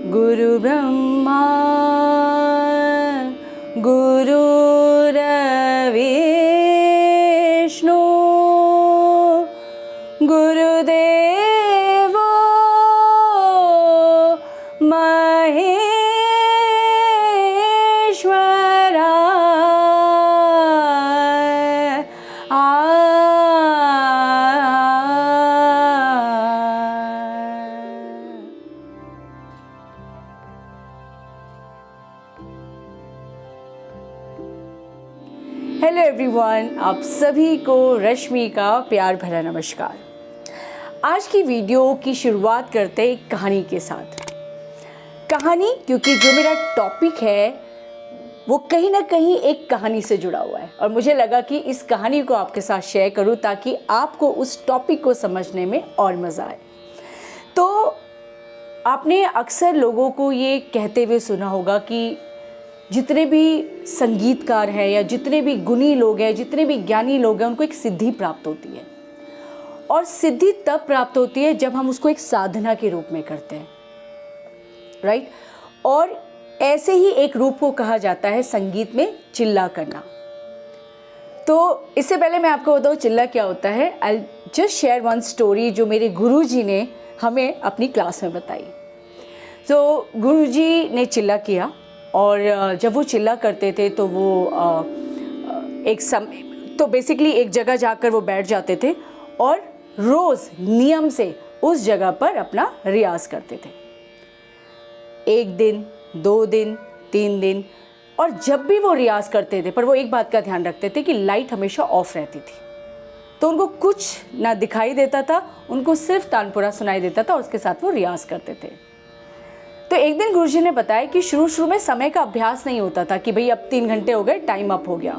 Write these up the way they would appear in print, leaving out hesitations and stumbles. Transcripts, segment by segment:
गुरु ब्रह्मा गुरुर्विष्णु गुरुदेवो Maheshwara. Hello everyone, आप सभी को रश्मि का प्यार भरा नमस्कार। आज की वीडियो की शुरुआत करते हैं एक कहानी के साथ। कहानी क्योंकि जो मेरा टॉपिक है वो कहीं ना कहीं एक कहानी से जुड़ा हुआ है और मुझे लगा कि इस कहानी को आपके साथ शेयर करूं ताकि आपको उस टॉपिक को समझने में और मज़ा आए। तो आपने अक्सर लोगों को ये कहते हुए सुना होगा कि जितने भी संगीतकार हैं या जितने भी गुणी लोग हैं, जितने भी ज्ञानी लोग हैं, उनको एक सिद्धि प्राप्त होती है। और सिद्धि तब प्राप्त होती है जब हम उसको एक साधना के रूप में करते हैं, राइट। और ऐसे ही एक रूप को कहा जाता है संगीत में चिल्ला करना। तो इससे पहले मैं आपको बताऊँ चिल्ला क्या होता है। I just share one story जो मेरे गुरुजी ने हमें अपनी क्लास में बताई। तो गुरुजी ने चिल्ला किया और जब वो चिल्ला करते थे तो वो तो बेसिकली एक जगह जाकर वो बैठ जाते थे और रोज़ नियम से उस जगह पर अपना रियाज करते थे। 1 दिन, 2 दिन, 3 दिन, और जब भी वो रियाज करते थे पर वो एक बात का ध्यान रखते थे कि लाइट हमेशा ऑफ रहती थी, तो उनको कुछ ना दिखाई देता था, उनको सिर्फ तानपुरा सुनाई देता था और उसके साथ वो रियाज करते थे। तो एक दिन गुरुजी ने बताया कि शुरू में समय का अभ्यास नहीं होता था कि भाई अब 3 घंटे हो गए, टाइम अप हो गया।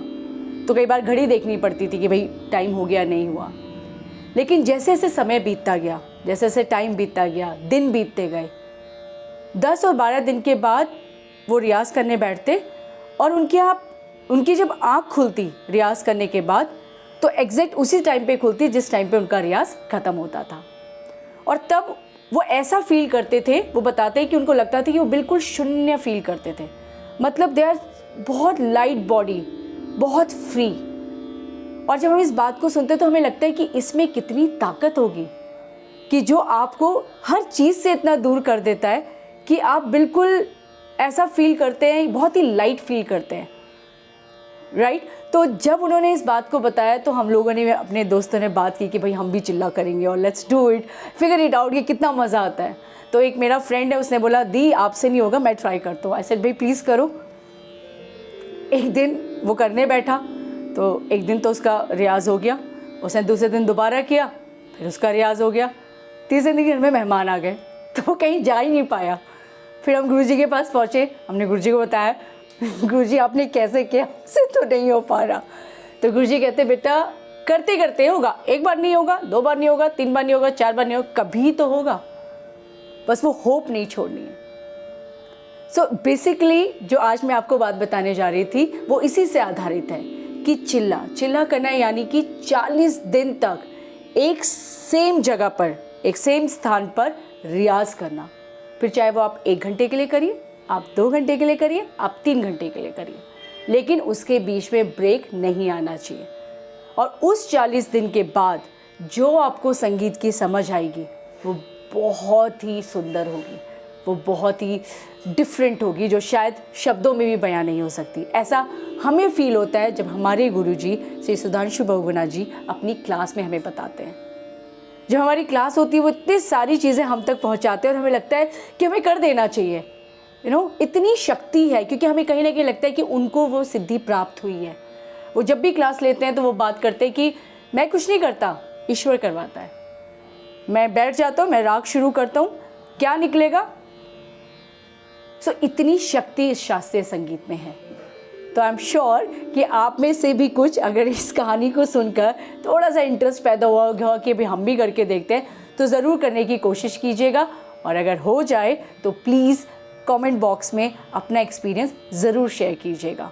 तो कई बार घड़ी देखनी पड़ती थी कि भाई टाइम हो गया नहीं हुआ। लेकिन जैसे जैसे समय बीतता गया, जैसे जैसे टाइम बीतता गया, दिन बीतते गए, 10 और 12 दिन के बाद वो रियाज करने बैठते और उनकी जब आँख खुलती रियाज करने के बाद तो एग्जैक्ट उसी टाइम पे खुलती जिस टाइम पे उनका रियाज ख़त्म होता था। और तब वो ऐसा फील करते थे, वो बताते हैं कि उनको लगता था कि वो बिल्कुल शून्य फील करते थे, मतलब दे आर बहुत लाइट बॉडी, बहुत फ्री। और जब हम इस बात को सुनते तो हमें लगता है कि इसमें कितनी ताकत होगी कि जो आपको हर चीज़ से इतना दूर कर देता है कि आप बिल्कुल ऐसा फील करते हैं, बहुत ही लाइट फील करते हैं, राइट। तो जब उन्होंने इस बात को बताया तो हम लोगों ने, अपने दोस्तों ने बात की कि भाई हम भी चिल्ला करेंगे और let's do it, figure it out, ये कितना मज़ा आता है। तो एक मेरा फ्रेंड है, उसने बोला दी आपसे नहीं होगा, मैं ट्राई करता हूँ। आई सेड भाई प्लीज़ करो। एक दिन वो करने बैठा तो एक दिन तो उसका रियाज हो गया, उसने दूसरे दिन दोबारा किया, फिर उसका रियाज हो गया। तीसरे दिन घर में मेहमान आ गए तो वो कहीं जा ही नहीं पाया। फिर हम गुरुजी के पास पहुँचे, हमने गुरुजी को बताया, गुरुजी आपने कैसे किया, उससे तो नहीं हो पा रहा। तो गुरुजी कहते बेटा करते करते होगा, 1 बार नहीं होगा, 2 बार नहीं होगा, 3 बार नहीं होगा, 4 बार नहीं होगा, कभी तो होगा, बस वो होप नहीं छोड़नी है। सो बेसिकली जो आज मैं आपको बात बताने जा रही थी वो इसी से आधारित है कि चिल्ला करना, यानी कि 40 दिन तक एक सेम जगह पर, एक सेम स्थान पर रियाज करना। फिर चाहे वो आप 1 घंटे के लिए करिए, आप 2 घंटे के लिए करिए, आप 3 घंटे के लिए करिए, लेकिन उसके बीच में ब्रेक नहीं आना चाहिए। और उस 40 दिन के बाद जो आपको संगीत की समझ आएगी वो बहुत ही सुंदर होगी, वो बहुत ही डिफरेंट होगी, जो शायद शब्दों में भी बयां नहीं हो सकती। ऐसा हमें फील होता है जब हमारे गुरुजी श्री सुधांशु बहुगुणा जी अपनी क्लास में हमें बताते हैं। जब हमारी क्लास होती है वो इतनी सारी चीज़ें हम तक पहुंचाते हैं और हमें लगता है कि हमें कर देना चाहिए, इतनी शक्ति है, क्योंकि हमें कहीं ना कहीं लगता है कि उनको वो सिद्धि प्राप्त हुई है। वो जब भी क्लास लेते हैं तो वो बात करते हैं कि मैं कुछ नहीं करता, ईश्वर करवाता है। मैं बैठ जाता हूँ, मैं राग शुरू करता हूँ, क्या निकलेगा। सो इतनी शक्ति इस शास्त्रीय संगीत में है। तो आई एम श्योर कि आप में से भी कुछ अगर इस कहानी को सुनकर थोड़ा सा इंटरेस्ट पैदा हुआ होगा कि भाई हम भी करके देखते हैं, तो ज़रूर करने की कोशिश कीजिएगा। और अगर हो जाए तो प्लीज़ कमेंट बॉक्स में अपना एक्सपीरियंस ज़रूर शेयर कीजिएगा।